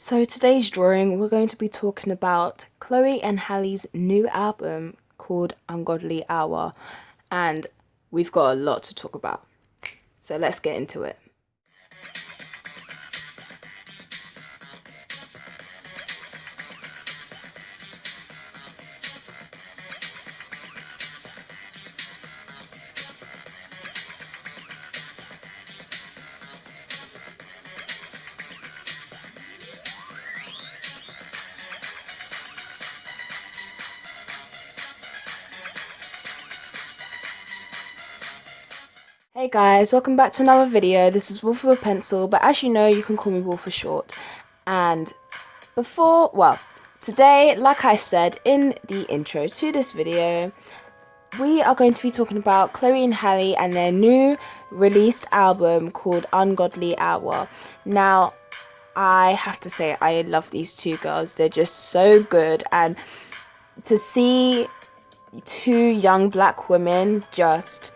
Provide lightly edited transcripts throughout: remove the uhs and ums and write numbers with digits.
So today's drawing, we're going to be talking about Chole and Halle's new album called Ungodly Hour, and we've got a lot to talk about. So let's get into it. Hey guys, welcome back to another video. This is Wolf with a Pencil, but as you know, you can call me Wolf for short. And today, like I said in the intro to this video, we are going to be talking about Chole and Halle and their new released album called Ungodly Hour. Now, I have to say, I love these two girls. They're just so good, and to see two young black women just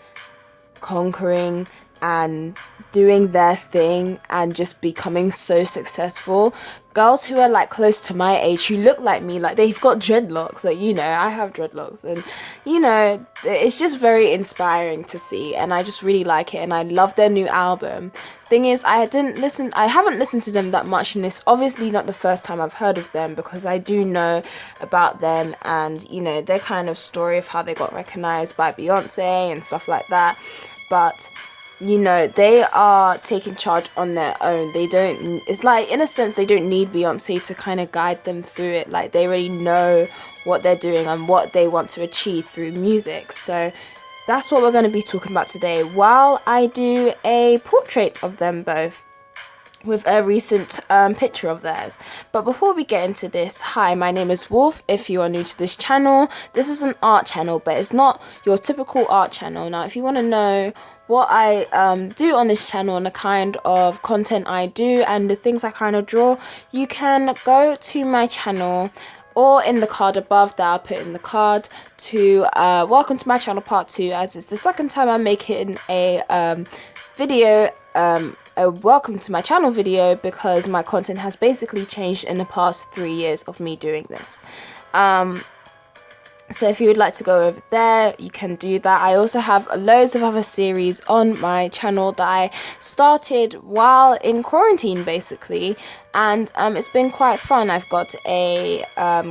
conquering and doing their thing and just becoming so successful. Girls who are like close to my age, who look like me, like they've got dreadlocks, like, you know, I have dreadlocks, and you know, it's just very inspiring to see, and I just really like it, and I love their new album. Thing is, I haven't listened to them that much, and it's obviously not the first time I've heard of them, because I do know about them and, you know, their kind of story of how they got recognized by Beyonce and stuff like that. But you know, they are taking charge on their own. It's like, in a sense, they don't need Beyonce to kind of guide them through it. Like, they already know what they're doing and what they want to achieve through music. So that's what we're going to be talking about today, while I do a portrait of them both with a recent picture of theirs. But before we get into this, hi, my name is Wolf. If you are new to this channel, this is an art channel, but it's not your typical art channel. Now, if you want to know what I do on this channel and the kind of content I do and the things I kind of draw, you can go to my channel, or in the card above that I'll put in the card, to welcome to my channel part 2, as it's the second time I'm making a video, a welcome to my channel video, because my content has basically changed in the past 3 years of me doing this. So if you would like to go over there, you can do that. I also have loads of other series on my channel that I started while in quarantine, basically, and it's been quite fun. I've got a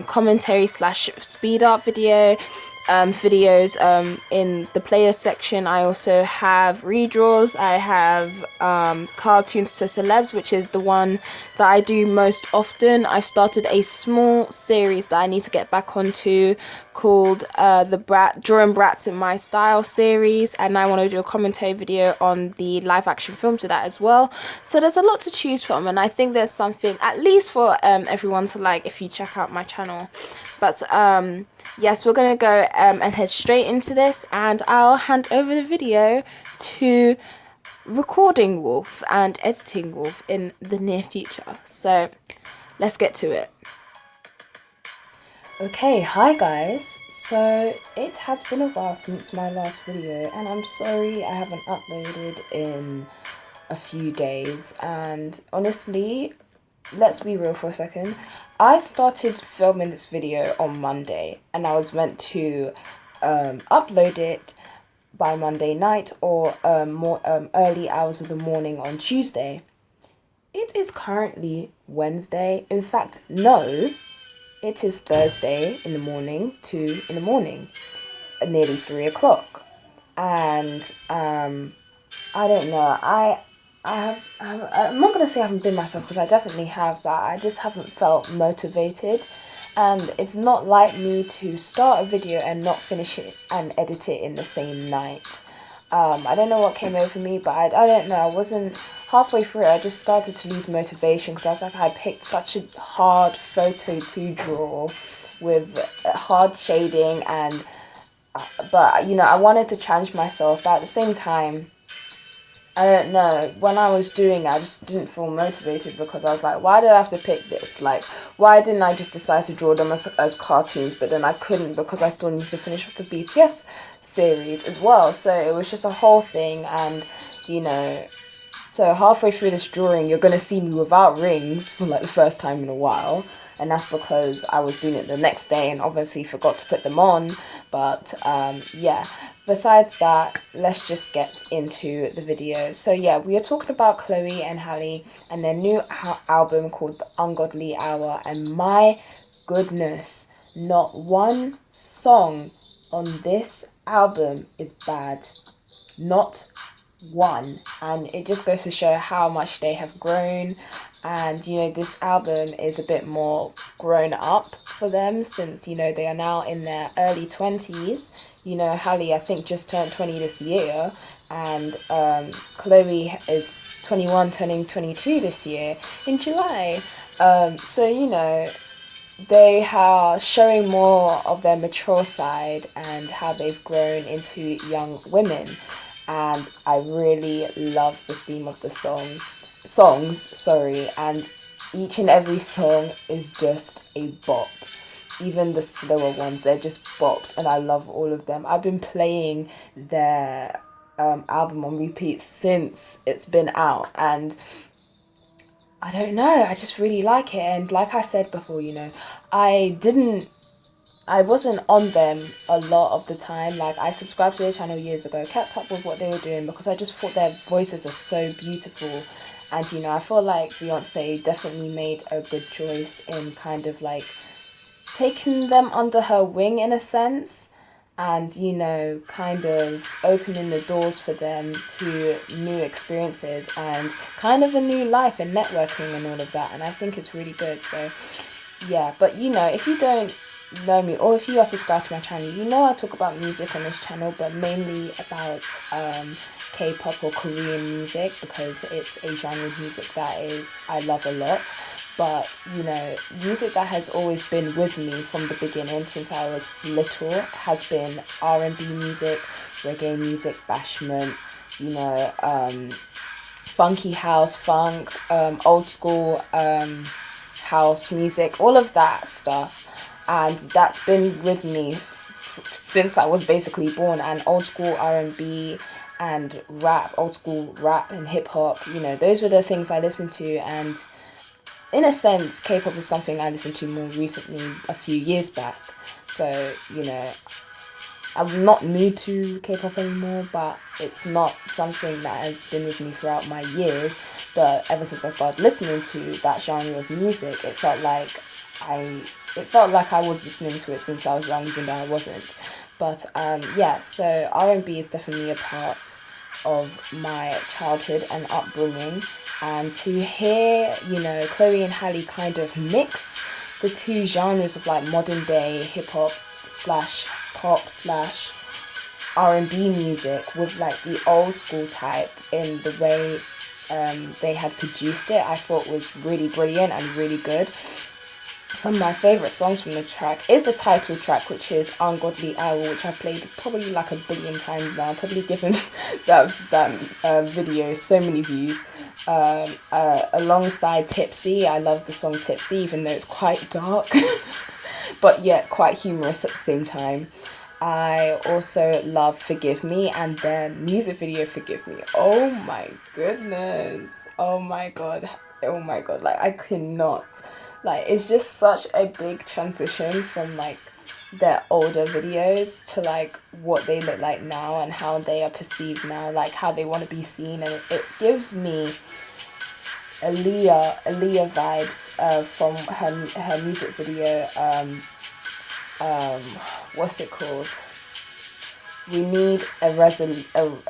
commentary / speed art videos in the playlist section. I also have redraws. I have cartoons to celebs, which is the one that I do most often. I've started a small series that I need to get back onto called the Drawing Brats in My Style series, and I want to do a commentary video on the live action film to that as well. So there's a lot to choose from, and I think there's something at least for everyone to like if you check out my channel. But yes, we're gonna go and head straight into this, and I'll hand over the video to recording Wolf and editing Wolf in the near future. So let's get to it. Okay, hi guys. So it has been a while since my last video, and I'm sorry I haven't uploaded in a few days. And honestly, let's be real for a second. I started filming this video on Monday, and I was meant to upload it by Monday night, or more early hours of the morning on Tuesday. It is currently Wednesday. In fact, no, it is Thursday in the morning, 2 in the morning, nearly 3 o'clock. And I don't know, I'm not going to say I haven't been myself, because I definitely have, but I just haven't felt motivated. And it's not like me to start a video and not finish it and edit it in the same night. I don't know what came over me, but I don't know, I wasn't halfway through it. I just started to lose motivation, because I was like, I picked such a hard photo to draw with hard shading, and but you know, I wanted to challenge myself, but at the same time, I don't know, when I was doing it, I just didn't feel motivated, because I was like, why did I have to pick this? Like, why didn't I just decide to draw them as cartoons? But then I couldn't, because I still needed to finish with the BTS series as well. So it was just a whole thing, and, you know, So halfway through this drawing, you're going to see me without rings for like the first time in a while. And that's because I was doing it the next day and obviously forgot to put them on. But yeah, besides that, let's just get into the video. So yeah, we are talking about Chole and Halle and their new album called The Ungodly Hour. And my goodness, not one song on this album is bad. Not one. And it just goes to show how much they have grown. And you know, this album is a bit more grown up for them, since you know they are now in their early 20s. You know, Halle I think just turned 20 this year, and Chole is 21 turning 22 this year in July. So you know, they are showing more of their mature side and how they've grown into young women. And I really love the theme of the songs, sorry, and each and every song is just a bop. Even the slower ones, they're just bops, and I love all of them. I've been playing their album on repeat since it's been out, and I don't know, I just really like it. And like I said before, you know, I wasn't on them a lot of the time. Like, I subscribed to their channel years ago, kept up with what they were doing because I just thought their voices are so beautiful. And, you know, I feel like Beyonce definitely made a good choice in kind of like taking them under her wing in a sense, and, you know, kind of opening the doors for them to new experiences and kind of a new life and networking and all of that. And I think it's really good. So yeah, but you know, if you don't know me, or if you are subscribed to my channel, you know I talk about music on this channel, but mainly about K-pop or Korean music, because it's a genre of music that I love a lot. But you know, music that has always been with me from the beginning since I was little has been R&B music, reggae music, bashment, you know, funky house, funk, old school house music, all of that stuff. And that's been with me since I was basically born. And old school R&B and rap, old school rap and hip hop, you know, those were the things I listened to. And in a sense, K-pop is something I listened to more recently, a few years back. So, you know, I'm not new to K-pop anymore, but it's not something that has been with me throughout my years. But ever since I started listening to that genre of music, it felt like I was listening to it since I was young, even though I wasn't. But yeah, so R&B is definitely a part of my childhood and upbringing. And to hear, you know, Chole and Halle kind of mix the two genres of like modern day hip hop slash pop slash R&B music with like the old school type in the way they had produced it, I thought was really brilliant and really good. Some of my favourite songs from the track is the title track, which is Ungodly Hour, which I played probably like a billion times now, probably given that video so many views. Alongside Tipsy, I love the song Tipsy, even though it's quite dark, but yet quite humorous at the same time. I also love Forgive Me and their music video Forgive Me. Oh my goodness. Oh my god. Oh my god. Like, I cannot. Like, it's just such a big transition from like their older videos to like what they look like now and how they are perceived now, like how they want to be seen. And it gives me Aaliyah vibes from her music video, what's it called? We Need a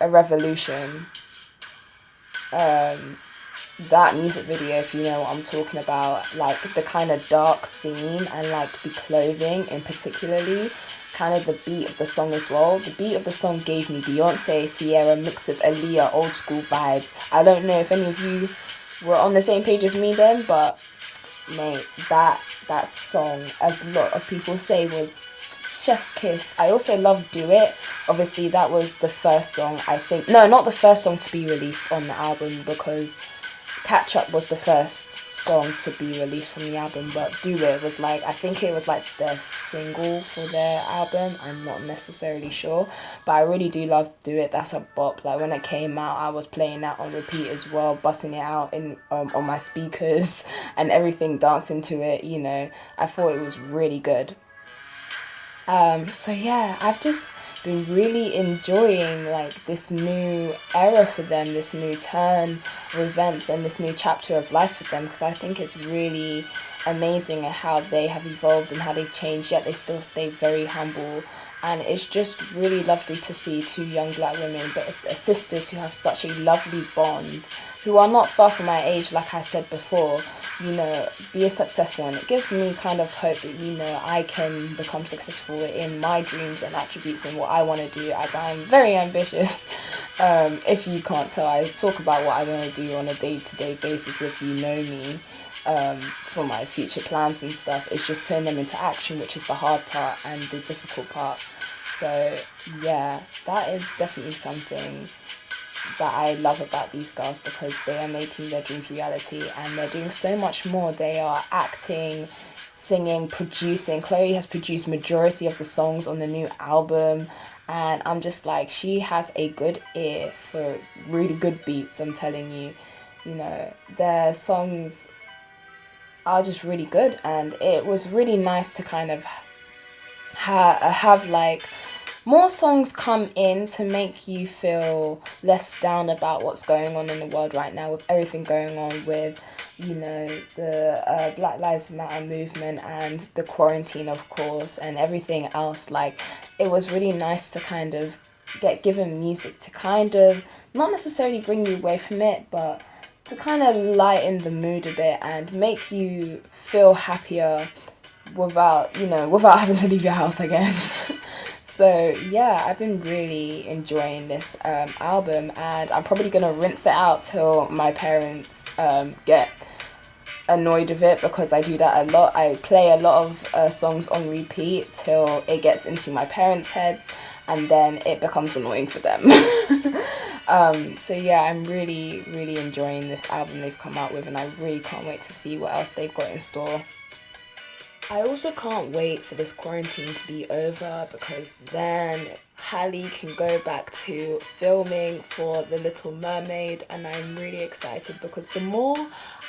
Revolution. That music video, if you know what I'm talking about, like the kind of dark theme and like the clothing in particularly, kind of the beat of the song as well. The beat of the song gave me Beyonce, Sierra mix of Aaliyah, old school vibes. I don't know if any of you were on the same page as me then, but mate, that song, as a lot of people say, was chef's kiss. I also love Do It. Obviously that was the first song, I think, no, not the first song to be released on the album, because Catch Up was the first song to be released from the album, but Do It was like, I think it was like their single for their album. I'm not necessarily sure, but I really do love Do It. That's a bop. Like when it came out, I was playing that on repeat as well, busting it out in on my speakers and everything, dancing to it. You know, I thought it was really good. So yeah, I've just been really enjoying like this new era for them, this new turn of events and this new chapter of life for them, because I think it's really amazing at how they have evolved and how they've changed, yet they still stay very humble. And it's just really lovely to see two young black women, but it's sisters who have such a lovely bond, who are not far from my age, like I said before, you know, be successful. And it gives me kind of hope that, you know, I can become successful in my dreams and attributes and what I want to do, as I'm very ambitious. If you can't tell, I talk about what I want to do on a day-to-day basis if you know me. For my future plans and stuff, it's just putting them into action, which is the hard part and the difficult part. So yeah, that is definitely something that I love about these girls, because they are making their dreams reality and they're doing so much more. They are acting, singing, producing. Chloe has produced majority of the songs on the new album, and I'm just like, she has a good ear for really good beats. I'm telling you, you know, their songs are just really good, and it was really nice to kind of have like more songs come in to make you feel less down about what's going on in the world right now, with everything going on with, you know, the Black Lives Matter movement and the quarantine, of course, and everything else. Like, it was really nice to kind of get given music to kind of not necessarily bring you away from it, but to kind of lighten the mood a bit and make you feel happier without, you know, without having to leave your house, I guess. So yeah, I've been really enjoying this album, and I'm probably gonna rinse it out till my parents get annoyed with it, because I do that a lot. I play a lot of songs on repeat till it gets into my parents' heads, and then it becomes annoying for them. So yeah, I'm really enjoying this album they've come out with, and I really can't wait to see what else they've got in store. I also can't wait for this quarantine to be over, because then Halle can go back to filming for The Little Mermaid, and I'm really excited because the more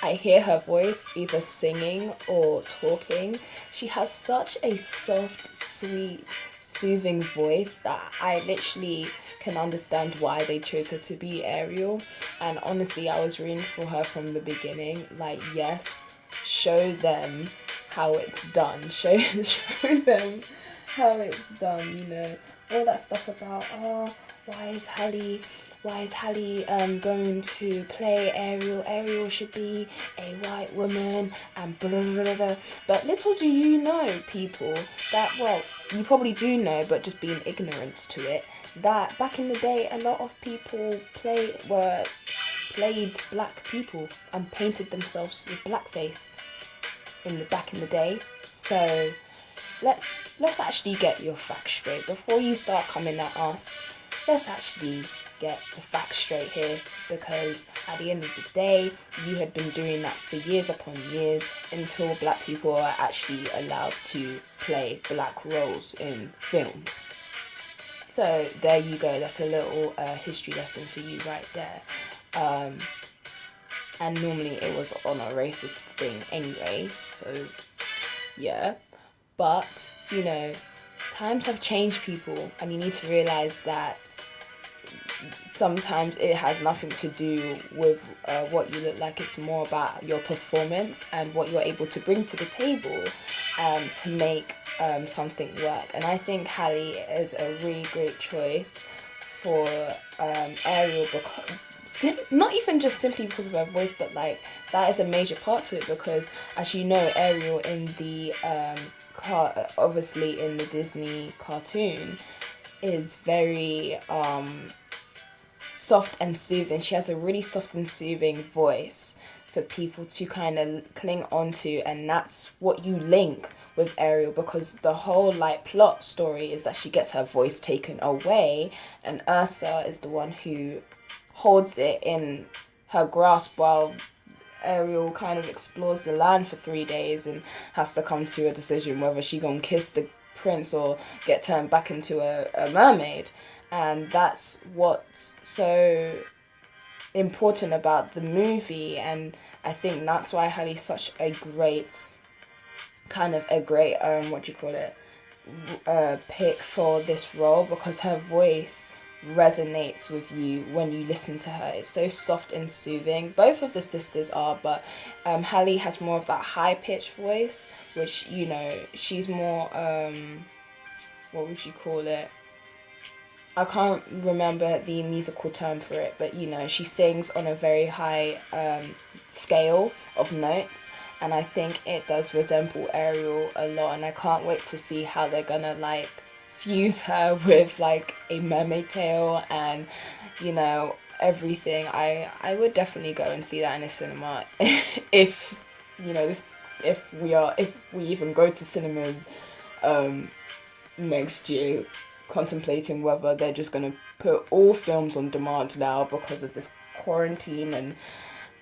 I hear her voice either singing or talking, she has such a soft, sweet, soothing voice that I literally can understand why they chose her to be Ariel. And honestly, I was rooting for her from the beginning. Like, yes, show them how it's done. Show them how it's done, you know. All that stuff about, oh, why is Halle going to play Ariel? Ariel should be a white woman and blah, blah, blah, blah. But little do you know, people, that, well, you probably do know, but just being ignorant to it, that back in the day, a lot of people played black people and painted themselves with blackface back in the day. So let's actually get your facts straight before you start coming at us. Let's actually get the facts straight here, because at the end of the day, you had been doing that for years upon years until black people are actually allowed to play black roles in films. So there you go, that's a little history lesson for you right there. And normally it was on a racist thing anyway, so yeah. But, you know, times have changed, people, and you need to realise that sometimes it has nothing to do with what you look like. It's more about your performance and what you're able to bring to the table to make something work. And I think Halle is a really great choice for Ariel, because not even just simply because of her voice, but like that is a major part to it, because as you know, Ariel in the obviously in the Disney cartoon is very soft and soothing. She has a really soft and soothing voice for people to kind of cling onto, and that's what you link with Ariel, because the whole like plot story is that she gets her voice taken away, and Ursa is the one who holds it in her grasp while Ariel kind of explores the land for 3 days and has to come to a decision whether she gonna kiss the prince or get turned back into a mermaid. And that's what's so important about the movie, and I think that's why Halle's such a great what do you call it, pick for this role, because her voice resonates with you when you listen to her. It's so soft and soothing. Both of the sisters are, but Halle has more of that high pitched voice, which, you know, she's more what would you call it, I can't remember the musical term for it, but you know, she sings on a very high scale of notes, and I think it does resemble Ariel a lot, and I can't wait to see how they're gonna like fuse her with like a mermaid tail and, you know, everything. I would definitely go and see that in a cinema if, you know, if we even go to cinemas next year, contemplating whether they're just going to put all films on demand now because of this quarantine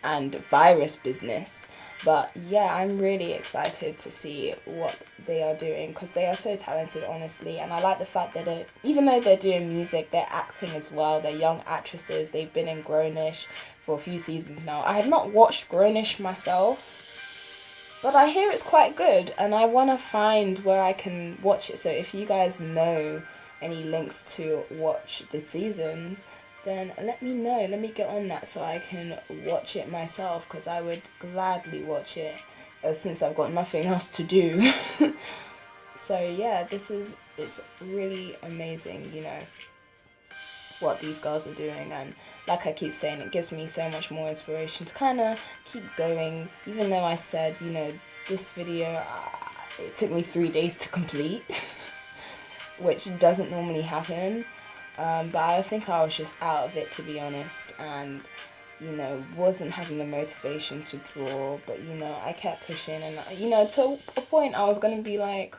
and virus business. But yeah, I'm really excited to see what they are doing, because they are so talented, honestly. And I like the fact that even though they're doing music, they're acting as well. They're young actresses. They've been in Grownish for a few seasons now. I have not watched Grownish myself, but I hear it's quite good, and I want to find where I can watch it. So if you guys know any links to watch the seasons, then let me know. Let me get on that so I can watch it myself, because I would gladly watch it since I've got nothing else to do. So yeah, it's really amazing, you know, what these girls are doing, and like I keep saying, it gives me so much more inspiration to kind of keep going, even though I said, you know, this video it took me 3 days to complete which doesn't normally happen, but I think I was just out of it, to be honest, and, you know, wasn't having the motivation to draw. But, you know, I kept pushing, and, you know, to a point I was going to be like,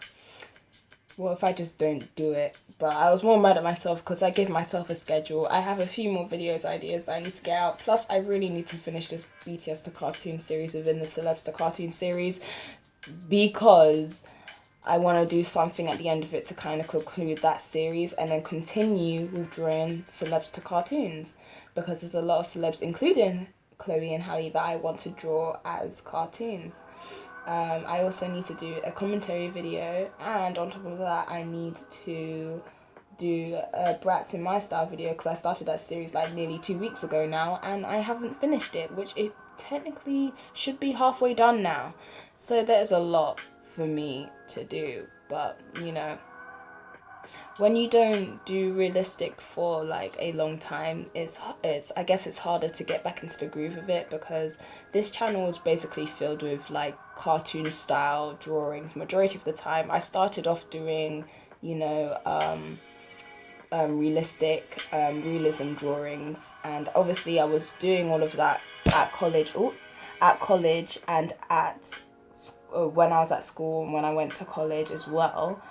what if I just don't do it? But I was more mad at myself because I give myself a schedule. I have a few more ideas I need to get out, plus I really need to finish this BTS to cartoon series within the Celebs to cartoon series, because I want to do something at the end of it to kind of conclude that series and then continue with drawing celebs to cartoons, because there's a lot of celebs, including Chole and Halle, that I want to draw as cartoons. I also need to do a commentary video, and on top of that I need to do a Brats in My Style video, because I started that series like nearly 2 weeks ago now and I haven't finished it, which it technically should be halfway done now. So there's a lot for me to do, but you know, when you don't do realistic for like a long time, it's I guess it's harder to get back into the groove of it, because this channel is basically filled with like cartoon style drawings majority of the time. I started off doing, you know, realistic realism drawings, and obviously I was doing all of that at college and at when I was at school and when I went to college as well,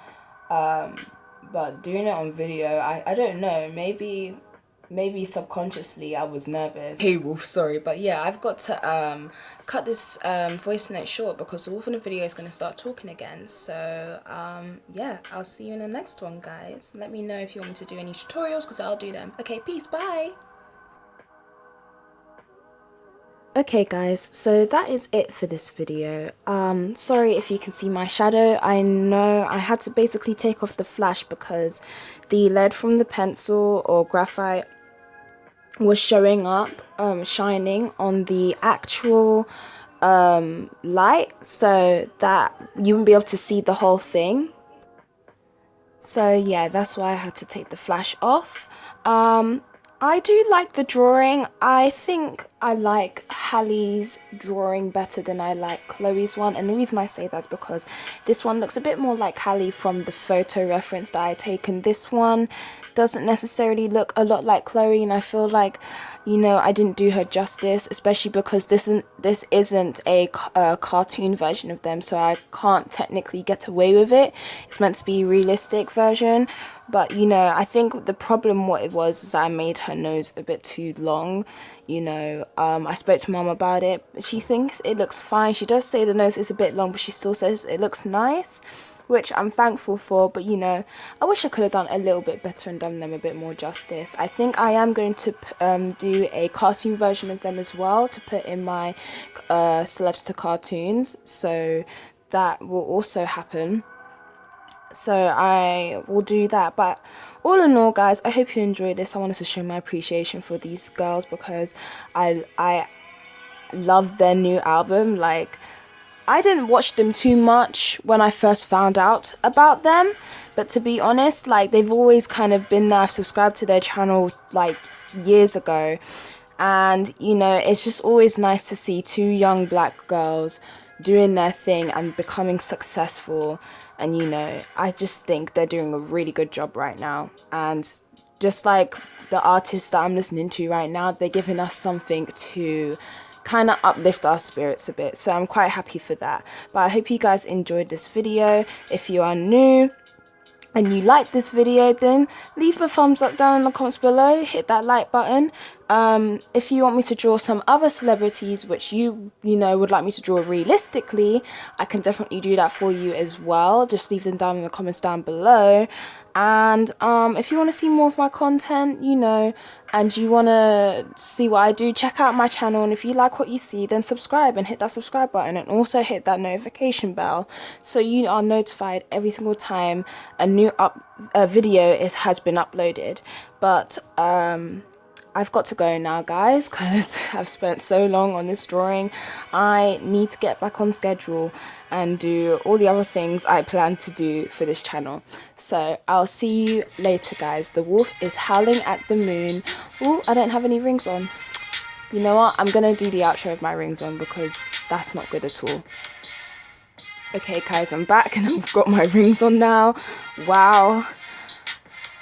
but doing it on video, I don't know, maybe subconsciously I was nervous. Hey Wolf, sorry, but yeah, I've got to cut this voice note short because the Wolf in the video is going to start talking again. So yeah, I'll see you in the next one, guys. Let me know if you want me to do any tutorials, because I'll do them. Okay, peace, bye. Okay guys, so that is it for this video. Sorry if you can see my shadow. I know I had to basically take off the flash because the lead from the pencil or graphite was showing up, shining on the actual light, so that you wouldn't be able to see the whole thing. So yeah, that's why I had to take the flash off. I do like the drawing. I think I like Halle's drawing better than I like Chloe's one. And the reason I say that is because this one looks a bit more like Halle from the photo reference that I taken. This one doesn't necessarily look a lot like Chloe, and I feel like, you know, I didn't do her justice, especially because this isn't a cartoon version of them, so I can't technically get away with it. It's meant to be a realistic version, but you know, I think the problem what it was is I made her nose a bit too long. You know, I spoke to mom about it. She thinks it looks fine. She does say the nose is a bit long, but she still says it looks nice, which I'm thankful for. But you know, I wish I could have done a little bit better and done them a bit more justice. I think I am going to do a cartoon version of them as well to put in my celebs to cartoons, so that will also happen. So I will do that. But all in all, guys, I hope you enjoyed this. I wanted to show my appreciation for these girls because I love their new album. Like, I didn't watch them too much when I first found out about them, but to be honest, like, they've always kind of been there. I've subscribed to their channel like years ago, and you know, it's just always nice to see two young black girls doing their thing and becoming successful. And you know, I just think they're doing a really good job right now, and just like the artists that I'm listening to right now, they're giving us something to kind of uplift our spirits a bit, so I'm quite happy for that. But I hope you guys enjoyed this video. If you are new and you like this video, then leave a thumbs up down in the comments below, hit that like button. If you want me to draw some other celebrities which you know would like me to draw realistically, I can definitely do that for you as well. Just leave them down in the comments down below. And if you want to see more of my content, you know, and you want to see what I do, check out my channel. And if you like what you see, then subscribe and hit that subscribe button, and also hit that notification bell so you are notified every single time a new video has been uploaded. But I've got to go now, guys, because I've spent so long on this drawing. I need to get back on schedule and do all the other things I plan to do for this channel. So I'll see you later, guys. The wolf is howling at the moon. Oh, I don't have any rings on. You know what? I'm going to do the outro with my rings on because that's not good at all. Okay, guys, I'm back and I've got my rings on now. Wow.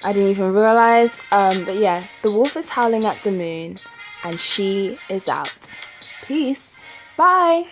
I didn't even realize. But yeah, the wolf is howling at the moon and she is out. Peace. Bye.